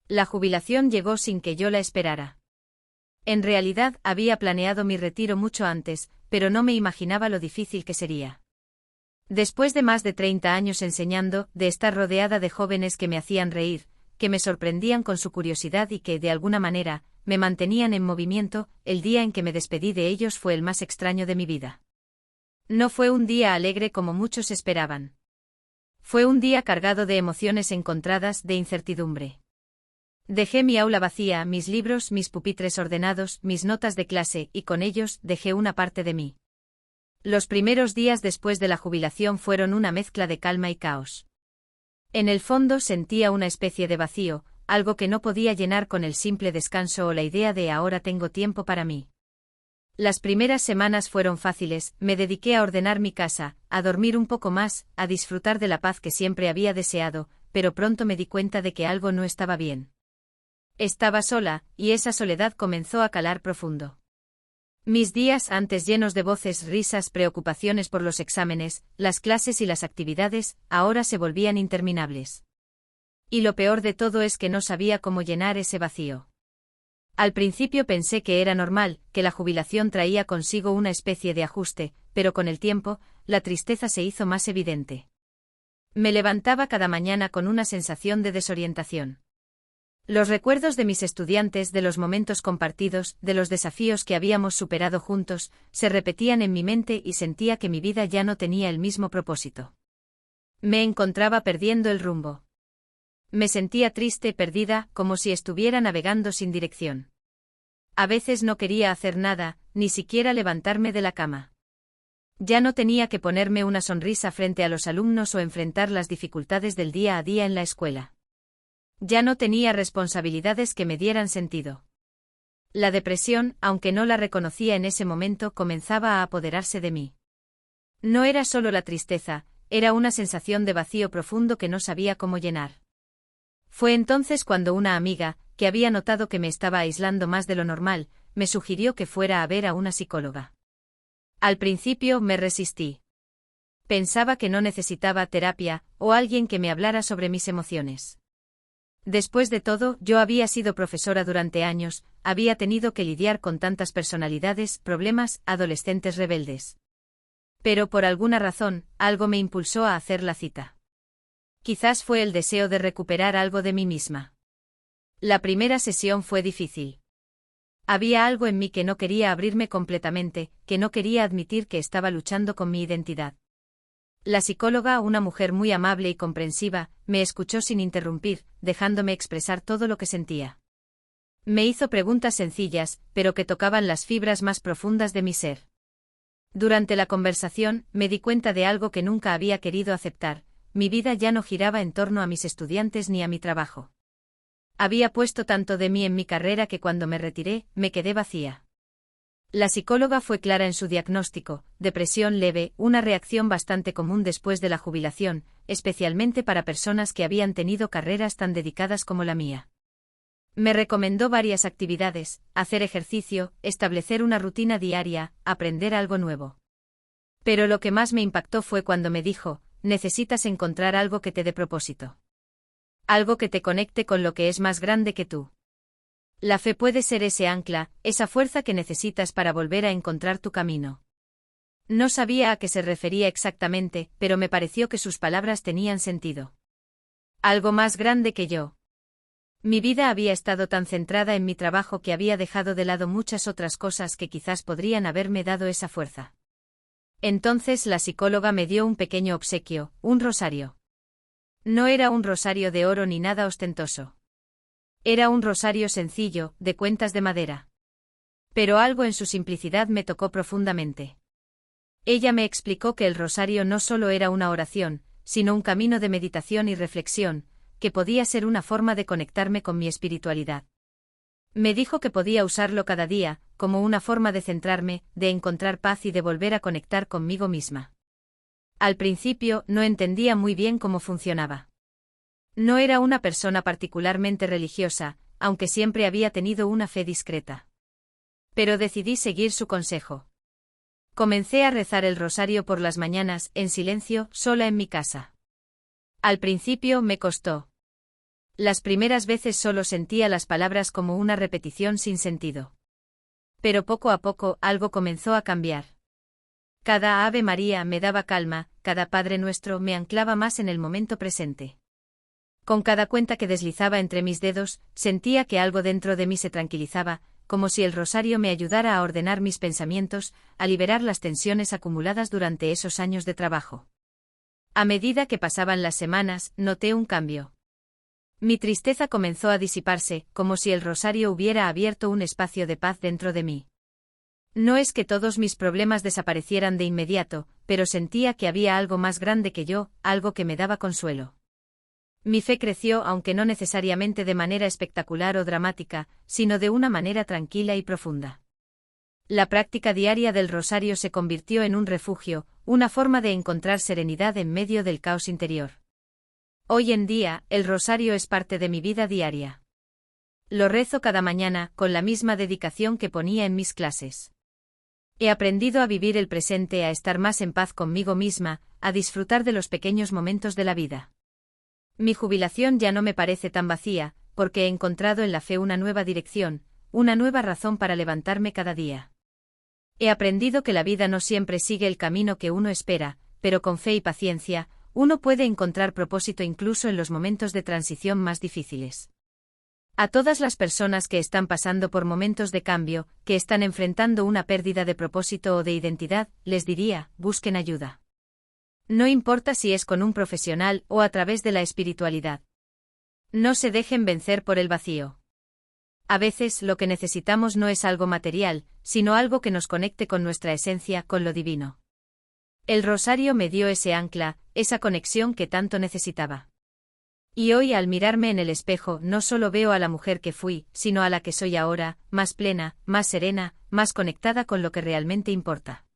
La jubilación llegó sin que yo la esperara. En realidad, había planeado mi retiro mucho antes, pero no me imaginaba lo difícil que sería. Después de más de 30 años enseñando, de estar rodeada de jóvenes que me hacían reír, que me sorprendían con su curiosidad y que, de alguna manera, me mantenían en movimiento, el día en que me despedí de ellos fue el más extraño de mi vida. No fue un día alegre como muchos esperaban. Fue un día cargado de emociones encontradas, de incertidumbre. Dejé mi aula vacía, mis libros, mis pupitres ordenados, mis notas de clase, y con ellos dejé una parte de mí. Los primeros días después de la jubilación fueron una mezcla de calma y caos. En el fondo sentía una especie de vacío, algo que no podía llenar con el simple descanso o la idea de ahora tengo tiempo para mí. Las primeras semanas fueron fáciles, me dediqué a ordenar mi casa, a dormir un poco más, a disfrutar de la paz que siempre había deseado, pero pronto me di cuenta de que algo no estaba bien. Estaba sola, y esa soledad comenzó a calar profundo. Mis días antes llenos de voces, risas, preocupaciones por los exámenes, las clases y las actividades, ahora se volvían interminables. Y lo peor de todo es que no sabía cómo llenar ese vacío. Al principio pensé que era normal, que la jubilación traía consigo una especie de ajuste, pero con el tiempo, la tristeza se hizo más evidente. Me levantaba cada mañana con una sensación de desorientación. Los recuerdos de mis estudiantes, de los momentos compartidos, de los desafíos que habíamos superado juntos, se repetían en mi mente y sentía que mi vida ya no tenía el mismo propósito. Me encontraba perdiendo el rumbo. Me sentía triste, perdida, como si estuviera navegando sin dirección. A veces no quería hacer nada, ni siquiera levantarme de la cama. Ya no tenía que ponerme una sonrisa frente a los alumnos o enfrentar las dificultades del día a día en la escuela. Ya no tenía responsabilidades que me dieran sentido. La depresión, aunque no la reconocía en ese momento, comenzaba a apoderarse de mí. No era solo la tristeza, era una sensación de vacío profundo que no sabía cómo llenar. Fue entonces cuando una amiga, que había notado que me estaba aislando más de lo normal, me sugirió que fuera a ver a una psicóloga. Al principio me resistí. Pensaba que no necesitaba terapia, o alguien que me hablara sobre mis emociones. Después de todo, yo había sido profesora durante años, había tenido que lidiar con tantas personalidades, problemas, adolescentes rebeldes. Pero por alguna razón, algo me impulsó a hacer la cita. Quizás fue el deseo de recuperar algo de mí misma. La primera sesión fue difícil. Había algo en mí que no quería abrirme completamente, que no quería admitir que estaba luchando con mi identidad. La psicóloga, una mujer muy amable y comprensiva, me escuchó sin interrumpir, dejándome expresar todo lo que sentía. Me hizo preguntas sencillas, pero que tocaban las fibras más profundas de mi ser. Durante la conversación, me di cuenta de algo que nunca había querido aceptar: mi vida ya no giraba en torno a mis estudiantes ni a mi trabajo. Había puesto tanto de mí en mi carrera que cuando me retiré, me quedé vacía. La psicóloga fue clara en su diagnóstico: depresión leve, una reacción bastante común después de la jubilación, especialmente para personas que habían tenido carreras tan dedicadas como la mía. Me recomendó varias actividades: hacer ejercicio, establecer una rutina diaria, aprender algo nuevo. Pero lo que más me impactó fue cuando me dijo: necesitas encontrar algo que te dé propósito. Algo que te conecte con lo que es más grande que tú. La fe puede ser ese ancla, esa fuerza que necesitas para volver a encontrar tu camino. No sabía a qué se refería exactamente, pero me pareció que sus palabras tenían sentido. Algo más grande que yo. Mi vida había estado tan centrada en mi trabajo que había dejado de lado muchas otras cosas que quizás podrían haberme dado esa fuerza. Entonces la psicóloga me dio un pequeño obsequio, un rosario. No era un rosario de oro ni nada ostentoso. Era un rosario sencillo, de cuentas de madera. Pero algo en su simplicidad me tocó profundamente. Ella me explicó que el rosario no solo era una oración, sino un camino de meditación y reflexión, que podía ser una forma de conectarme con mi espiritualidad. Me dijo que podía usarlo cada día, como una forma de centrarme, de encontrar paz y de volver a conectar conmigo misma. Al principio, no entendía muy bien cómo funcionaba. No era una persona particularmente religiosa, aunque siempre había tenido una fe discreta. Pero decidí seguir su consejo. Comencé a rezar el rosario por las mañanas, en silencio, sola en mi casa. Al principio me costó. Las primeras veces solo sentía las palabras como una repetición sin sentido. Pero poco a poco algo comenzó a cambiar. Cada Ave María me daba calma, cada Padre Nuestro me anclaba más en el momento presente. Con cada cuenta que deslizaba entre mis dedos, sentía que algo dentro de mí se tranquilizaba, como si el rosario me ayudara a ordenar mis pensamientos, a liberar las tensiones acumuladas durante esos años de trabajo. A medida que pasaban las semanas, noté un cambio. Mi tristeza comenzó a disiparse, como si el rosario hubiera abierto un espacio de paz dentro de mí. No es que todos mis problemas desaparecieran de inmediato, pero sentía que había algo más grande que yo, algo que me daba consuelo. Mi fe creció, aunque no necesariamente de manera espectacular o dramática, sino de una manera tranquila y profunda. La práctica diaria del rosario se convirtió en un refugio, una forma de encontrar serenidad en medio del caos interior. Hoy en día, el rosario es parte de mi vida diaria. Lo rezo cada mañana, con la misma dedicación que ponía en mis clases. He aprendido a vivir el presente, a estar más en paz conmigo misma, a disfrutar de los pequeños momentos de la vida. Mi jubilación ya no me parece tan vacía, porque he encontrado en la fe una nueva dirección, una nueva razón para levantarme cada día. He aprendido que la vida no siempre sigue el camino que uno espera, pero con fe y paciencia, uno puede encontrar propósito incluso en los momentos de transición más difíciles. A todas las personas que están pasando por momentos de cambio, que están enfrentando una pérdida de propósito o de identidad, les diría, busquen ayuda. No importa si es con un profesional o a través de la espiritualidad. No se dejen vencer por el vacío. A veces lo que necesitamos no es algo material, sino algo que nos conecte con nuestra esencia, con lo divino. El rosario me dio ese ancla, esa conexión que tanto necesitaba. Y hoy al mirarme en el espejo no solo veo a la mujer que fui, sino a la que soy ahora, más plena, más serena, más conectada con lo que realmente importa.